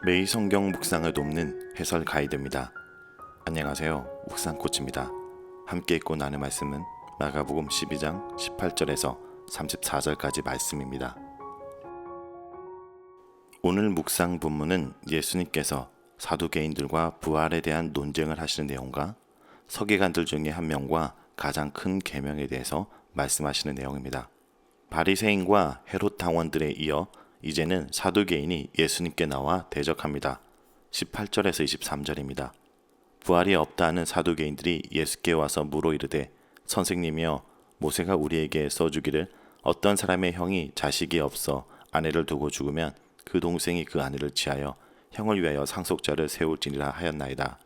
매일 성경 묵상을 돕는 해설 가이드입니다. 안녕하세요. 묵상코치입니다. 함께 읽고 나눌 말씀은 마가복음 12장 18절에서 34절까지 말씀입니다. 오늘 묵상 본문은 예수님께서 사두개인들과 부활에 대한 논쟁을 하시는 내용과 서기관들 중에 한 명과 가장 큰 계명에 대해서 말씀하시는 내용입니다. 바리새인과 헤롯 당원들에 이어 이제는 사두개인이 예수님께 나와 대적합니다. 18절에서 23절입니다. 부활이 없다 하는 사두개인들이 예수께 와서 물어 이르되 선생님이여 모세가 우리에게 써주기를 어떤 사람의 형이 자식이 없어 아내를 두고 죽으면 그 동생이 그 아내를 취하여 형을 위하여 상속자를 세울지니라 하였나이다.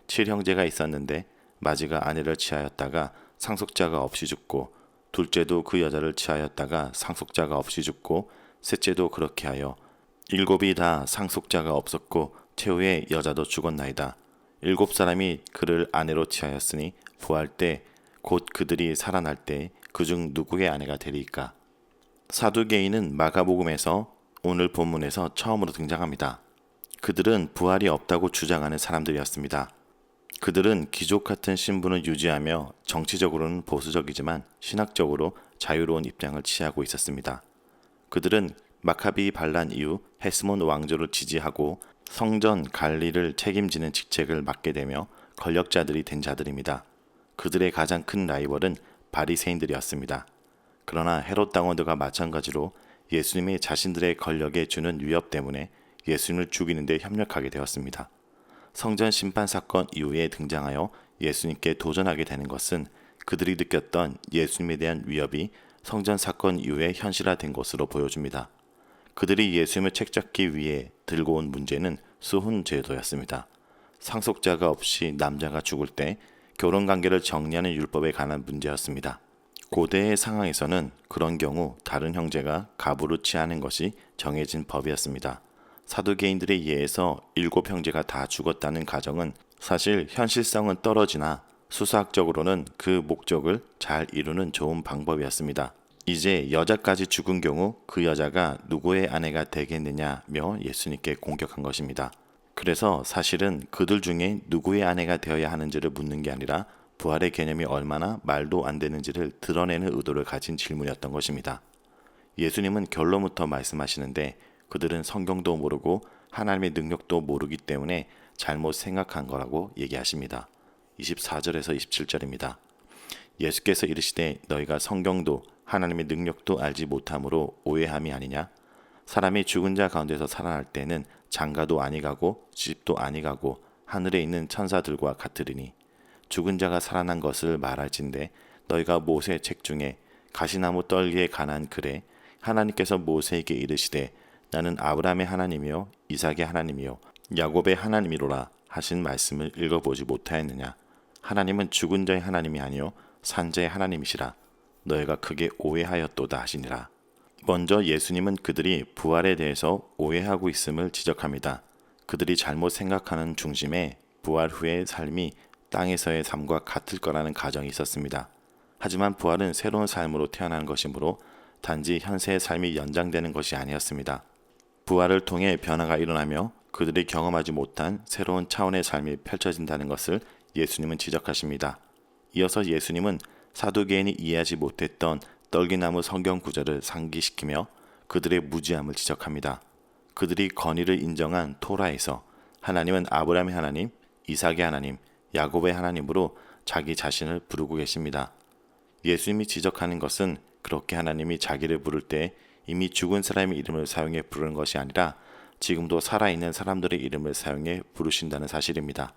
7형제가 있었는데 마지가 아내를 취하였다가 상속자가 없이 죽고 둘째도 그 여자를 취하였다가 상속자가 없이 죽고 셋째도 그렇게 하여 7이 다 상속자가 없었고 최후의 여자도 죽었나이다. 7사람이 그를 아내로 취하였으니 부활 때 곧 그들이 살아날 때 그중 누구의 아내가 되리이까? 사두개인은 마가복음에서 오늘 본문에서 처음으로 등장합니다. 그들은 부활이 없다고 주장하는 사람들이었습니다. 그들은 귀족 같은 신분을 유지하며 정치적으로는 보수적이지만 신학적으로 자유로운 입장을 취하고 있었습니다. 그들은 마카비 반란 이후 헤스몬 왕조를 지지하고 성전 관리를 책임지는 직책을 맡게 되며 권력자들이 된 자들입니다. 그들의 가장 큰 라이벌은 바리새인들이었습니다. 그러나 헤롯 당원들과 마찬가지로 예수님이 자신들의 권력에 주는 위협 때문에 예수님을 죽이는 데 협력하게 되었습니다. 성전 심판 사건 이후에 등장하여 예수님께 도전하게 되는 것은 그들이 느꼈던 예수님에 대한 위협이 성전 사건 이후에 현실화된 것으로 보여줍니다. 그들이 예수님을 책잡기 위해 들고 온 문제는 수훈제도였습니다. 상속자가 없이 남자가 죽을 때 결혼관계를 정리하는 율법에 관한 문제였습니다. 고대의 상황에서는 그런 경우 다른 형제가 가부를 취하는 것이 정해진 법이었습니다. 사두개인들에 의해서 7형제가 다 죽었다는 가정은 사실 현실성은 떨어지나 수사학적으로는 그 목적을 잘 이루는 좋은 방법이었습니다. 이제 여자까지 죽은 경우 그 여자가 누구의 아내가 되겠느냐며 예수님께 공격한 것입니다. 그래서 사실은 그들 중에 누구의 아내가 되어야 하는지를 묻는 게 아니라 부활의 개념이 얼마나 말도 안 되는지를 드러내는 의도를 가진 질문이었던 것입니다. 예수님은 결론부터 말씀하시는데 그들은 성경도 모르고 하나님의 능력도 모르기 때문에 잘못 생각한 거라고 얘기하십니다. 24절에서 27절입니다. 예수께서 이르시되 너희가 성경도 하나님의 능력도 알지 못함으로 오해함이 아니냐? 사람이 죽은 자 가운데서 살아날 때는 장가도 아니 가고 시집도 아니 가고 하늘에 있는 천사들과 같으리니 죽은 자가 살아난 것을 말할진대 너희가 모세 책 중에 가시나무 떨기에 관한 글에 하나님께서 모세에게 이르시되 나는 아브라함의 하나님이요 이삭의 하나님이요 야곱의 하나님이로라 하신 말씀을 읽어보지 못하였느냐? 하나님은 죽은 자의 하나님이 아니요 산 자의 하나님이시라. 너희가 크게 오해하였도다 하시니라. 먼저 예수님은 그들이 부활에 대해서 오해하고 있음을 지적합니다. 그들이 잘못 생각하는 중심에 부활 후의 삶이 땅에서의 삶과 같을 거라는 가정이 있었습니다. 하지만 부활은 새로운 삶으로 태어나는 것이므로 단지 현세의 삶이 연장되는 것이 아니었습니다. 부활을 통해 변화가 일어나며 그들이 경험하지 못한 새로운 차원의 삶이 펼쳐진다는 것을 예수님은 지적하십니다. 이어서 예수님은 사두개인이 이해하지 못했던 떨기나무 성경 구절을 상기시키며 그들의 무지함을 지적합니다. 그들이 건의를 인정한 토라에서 하나님은 아브라함의 하나님, 이삭의 하나님, 야곱의 하나님으로 자기 자신을 부르고 계십니다. 예수님이 지적하는 것은 그렇게 하나님이 자기를 부를 때 이미 죽은 사람의 이름을 사용해 부르는 것이 아니라 지금도 살아있는 사람들의 이름을 사용해 부르신다는 사실입니다.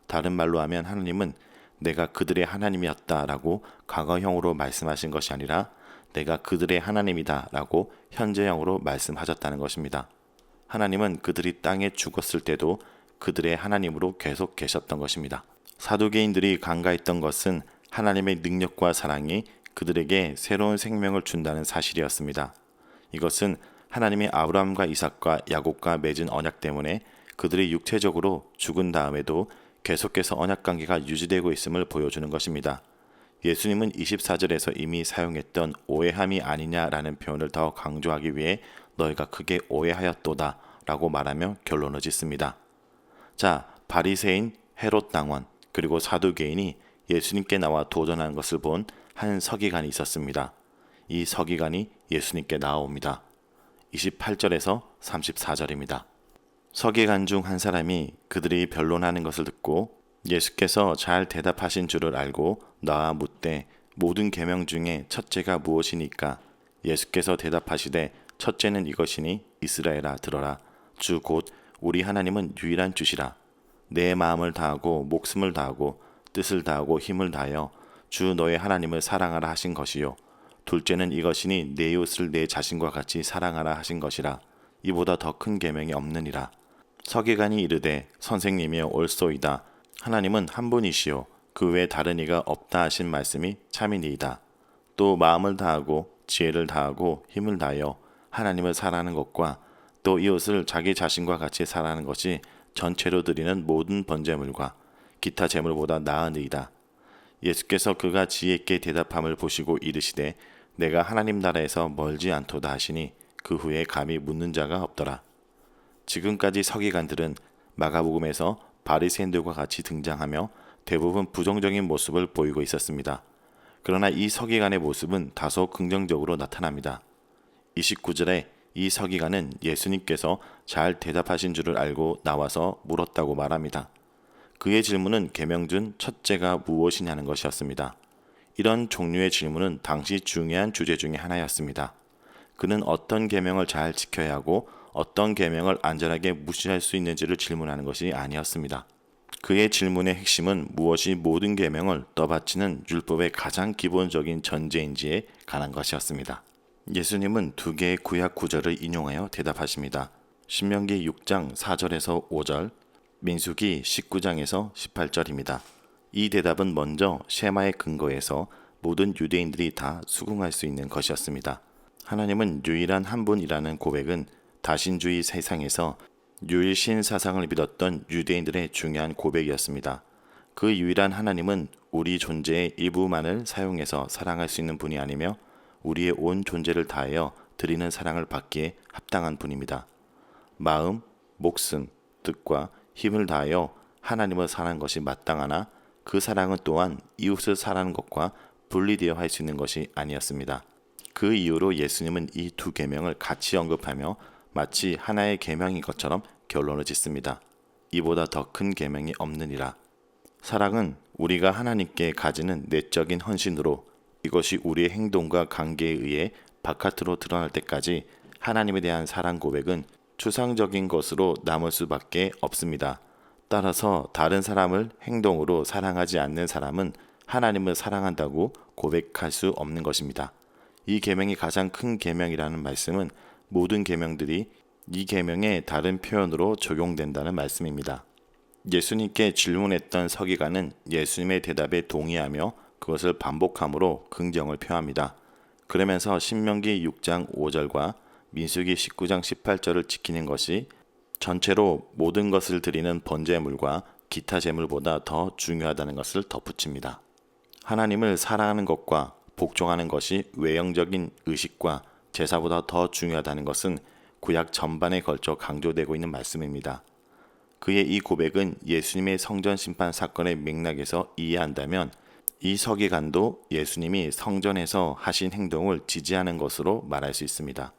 다른 말로 하면 하나님은 내가 그들의 하나님이었다라고 과거형으로 말씀하신 것이 아니라 내가 그들의 하나님이다라고 현재형으로 말씀하셨다는 것입니다. 하나님은 그들이 땅에 죽었을 때도 그들의 하나님으로 계속 계셨던 것입니다. 사두개인들이 간과했던 것은 하나님의 능력과 사랑이 그들에게 새로운 생명을 준다는 사실이었습니다. 이것은 하나님이 아브라함과 이삭과 야곱과 맺은 언약 때문에 그들이 육체적으로 죽은 다음에도 계속해서 언약 관계가 유지되고 있음을 보여주는 것입니다. 예수님은 24절에서 이미 사용했던 오해함이 아니냐라는 표현을 더 강조하기 위해 너희가 크게 오해하였도다 라고 말하며 결론을 짓습니다. 자, 바리새인 헤롯 당원 그리고 사두개인이 예수님께 나와 도전하는 것을 본 한 서기관이 있었습니다. 이 서기관이 예수님께 나옵니다. 28절에서 34절입니다. 서기관 중 한 사람이 그들이 변론하는 것을 듣고 예수께서 잘 대답하신 줄을 알고 나와 묻되 모든 계명 중에 첫째가 무엇이니까? 예수께서 대답하시되 첫째는 이것이니 이스라엘아 들어라. 주 곧 우리 하나님은 유일한 주시라. 내 마음을 다하고 목숨을 다하고 뜻을 다하고 힘을 다하여 주 너의 하나님을 사랑하라 하신 것이요. 둘째는 이것이니 내 이웃을 내 자신과 같이 사랑하라 하신 것이라. 이보다 더 큰 계명이 없느니라. 서기관이 이르되 선생님이여 옳소이다. 하나님은 한 분이시요 그 외에 다른 이가 없다 하신 말씀이 참이니이다. 또 마음을 다하고 지혜를 다하고 힘을 다하여 하나님을 사랑하는 것과 또 이웃을 자기 자신과 같이 사랑하는 것이 전체로 드리는 모든 번제물과 기타 제물보다 나으니이다. 예수께서 그가 지혜 있게 대답함을 보시고 이르시되 내가 하나님 나라에서 멀지 않도다 하시니 그 후에 감히 묻는 자가 없더라. 지금까지 서기관들은 마가복음에서 바리새인들과 같이 등장하며 대부분 부정적인 모습을 보이고 있었습니다. 그러나 이 서기관의 모습은 다소 긍정적으로 나타납니다. 29절에 이 서기관은 예수님께서 잘 대답하신 줄을 알고 나와서 물었다고 말합니다. 그의 질문은 계명 중 첫째가 무엇이냐는 것이었습니다. 이런 종류의 질문은 당시 중요한 주제 중에 하나였습니다. 그는 어떤 계명을 잘 지켜야 하고 어떤 계명을 안전하게 무시할 수 있는지를 질문하는 것이 아니었습니다. 그의 질문의 핵심은 무엇이 모든 계명을 떠받치는 율법의 가장 기본적인 전제인지에 관한 것이었습니다. 예수님은 두 개의 구약 구절을 인용하여 대답하십니다. 신명기 6장 4절에서 5절, 민수기 19장에서 18절입니다. 이 대답은 먼저 셰마의 근거에서 모든 유대인들이 다 수긍할 수 있는 것이었습니다. 하나님은 유일한 한 분이라는 고백은 다신주의 세상에서 유일신 사상을 믿었던 유대인들의 중요한 고백이었습니다. 그 유일한 하나님은 우리 존재의 일부만을 사용해서 사랑할 수 있는 분이 아니며 우리의 온 존재를 다하여 드리는 사랑을 받기에 합당한 분입니다. 마음, 목숨, 뜻과 힘을 다하여 하나님을 사랑하는 것이 마땅하나 그 사랑은 또한 이웃을 사랑하는 것과 분리되어 할 수 있는 것이 아니었습니다. 그 이유로 예수님은 이 두 계명을 같이 언급하며 마치 하나의 계명인 것처럼 결론을 짓습니다. 이보다 더 큰 계명이 없느니라. 사랑은 우리가 하나님께 가지는 내적인 헌신으로 이것이 우리의 행동과 관계에 의해 바깥으로 드러날 때까지 하나님에 대한 사랑 고백은 추상적인 것으로 남을 수밖에 없습니다. 따라서 다른 사람을 행동으로 사랑하지 않는 사람은 하나님을 사랑한다고 고백할 수 없는 것입니다. 이 계명이 가장 큰 계명이라는 말씀은 모든 계명들이 이 계명의 다른 표현으로 적용된다는 말씀입니다. 예수님께 질문했던 서기관은 예수님의 대답에 동의하며 그것을 반복함으로 긍정을 표합니다. 그러면서 신명기 6장 5절과 민수기 19장 18절을 지키는 것이 전체로 모든 것을 드리는 번제물과 기타 제물보다 더 중요하다는 것을 덧붙입니다. 하나님을 사랑하는 것과 복종하는 것이 외형적인 의식과 제사보다 더 중요하다는 것은 구약 전반에 걸쳐 강조되고 있는 말씀입니다. 그의 이 고백은 예수님의 성전 심판 사건의 맥락에서 이해한다면 이 서기관도 예수님이 성전에서 하신 행동을 지지하는 것으로 말할 수 있습니다.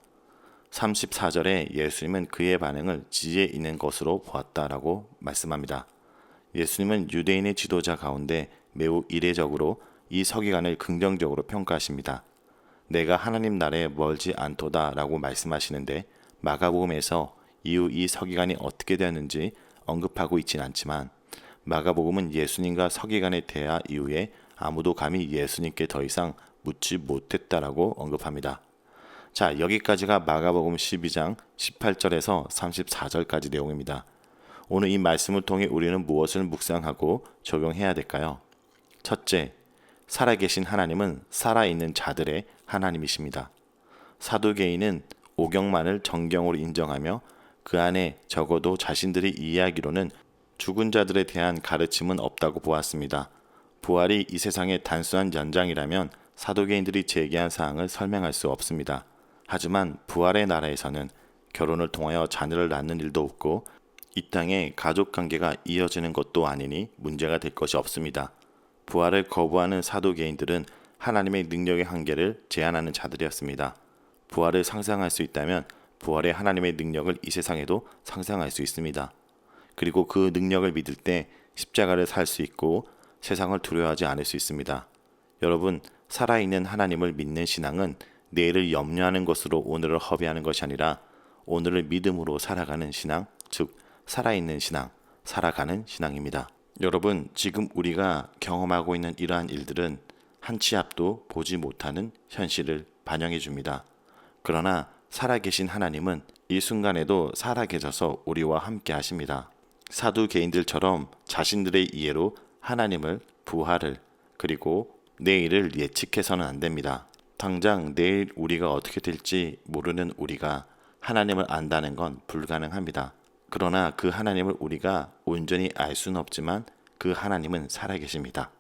34절에 예수님은 그의 반응을 지혜 있는 것으로 보았다라고 말씀합니다. 예수님은 유대인의 지도자 가운데 매우 이례적으로 이 서기관을 긍정적으로 평가하십니다. 내가 하나님 나라에 멀지 않도다 라고 말씀하시는데 마가복음에서 이후 이 서기관이 어떻게 되었는지 언급하고 있진 않지만 마가복음은 예수님과 서기관의 대화 이후에 아무도 감히 예수님께 더 이상 묻지 못했다라고 언급합니다. 자, 여기까지가 마가복음 12장 18절에서 34절까지 내용입니다. 오늘 이 말씀을 통해 우리는 무엇을 묵상하고 적용해야 될까요? 첫째, 살아계신 하나님은 살아있는 자들의 하나님이십니다. 사두개인은 오경만을 정경으로 인정하며 그 안에 적어도 자신들이 이해하기로는 죽은 자들에 대한 가르침은 없다고 보았습니다. 부활이 이 세상의 단순한 연장이라면 사두개인들이 제기한 사항을 설명할 수 없습니다. 하지만 부활의 나라에서는 결혼을 통하여 자녀를 낳는 일도 없고 이 땅에 가족 관계가 이어지는 것도 아니니 문제가 될 것이 없습니다. 부활을 거부하는 사두개인들은 하나님의 능력의 한계를 제한하는 자들이었습니다. 부활을 상상할 수 있다면 부활의 하나님의 능력을 이 세상에도 상상할 수 있습니다. 그리고 그 능력을 믿을 때 십자가를 살 수 있고 세상을 두려워하지 않을 수 있습니다. 여러분, 살아있는 하나님을 믿는 신앙은 내일을 염려하는 것으로 오늘을 허비하는 것이 아니라 오늘을 믿음으로 살아가는 신앙, 즉 살아있는 신앙, 살아가는 신앙입니다. 여러분, 지금 우리가 경험하고 있는 이러한 일들은 한 치 앞도 보지 못하는 현실을 반영해 줍니다. 그러나 살아계신 하나님은 이 순간에도 살아계셔서 우리와 함께 하십니다. 사두개인들처럼 자신들의 이해로 하나님을, 부활을, 그리고 내일을 예측해서는 안 됩니다. 당장 내일 우리가 어떻게 될지 모르는 우리가 하나님을 안다는 건 불가능합니다. 그러나 그 하나님을 우리가 온전히 알 수는 없지만 그 하나님은 살아계십니다.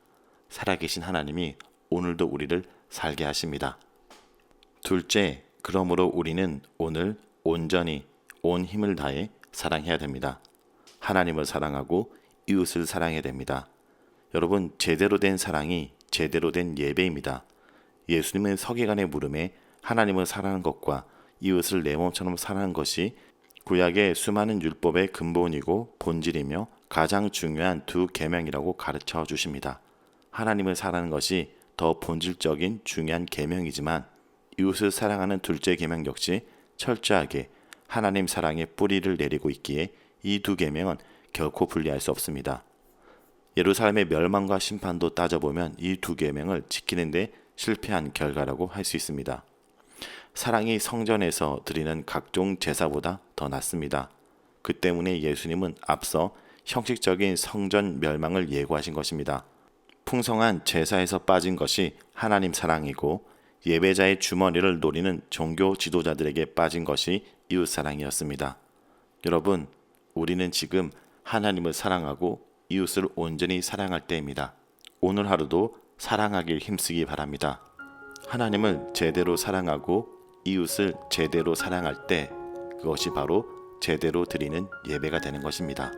살아계신 하나님이 오늘도 우리를 살게 하십니다. 둘째, 그러므로 우리는 오늘 온전히 온 힘을 다해 사랑해야 됩니다. 하나님을 사랑하고 이웃을 사랑해야 됩니다. 여러분, 제대로 된 사랑이 제대로 된 예배입니다. 예수님은 서기관의 물음에 하나님을 사랑하는 것과 이웃을 내 몸처럼 사랑하는 것이 구약의 수많은 율법의 근본이고 본질이며 가장 중요한 두 계명이라고 가르쳐 주십니다. 하나님을 사랑하는 것이 더 본질적인 중요한 계명이지만 이웃을 사랑하는 둘째 계명 역시 철저하게 하나님 사랑의 뿌리를 내리고 있기에 이 두 계명은 결코 분리할 수 없습니다. 예루살렘의 멸망과 심판도 따져보면 이 두 계명을 지키는 데 실패한 결과라고 할 수 있습니다. 사랑이 성전에서 드리는 각종 제사보다 더 낫습니다. 그 때문에 예수님은 앞서 형식적인 성전 멸망을 예고하신 것입니다. 풍성한 제사에서 빠진 것이 하나님 사랑이고 예배자의 주머니를 노리는 종교 지도자들에게 빠진 것이 이웃 사랑이었습니다. 여러분, 우리는 지금 하나님을 사랑하고 이웃을 온전히 사랑할 때입니다. 오늘 하루도 사랑하길 힘쓰기 바랍니다. 하나님을 제대로 사랑하고 이웃을 제대로 사랑할 때 그것이 바로 제대로 드리는 예배가 되는 것입니다.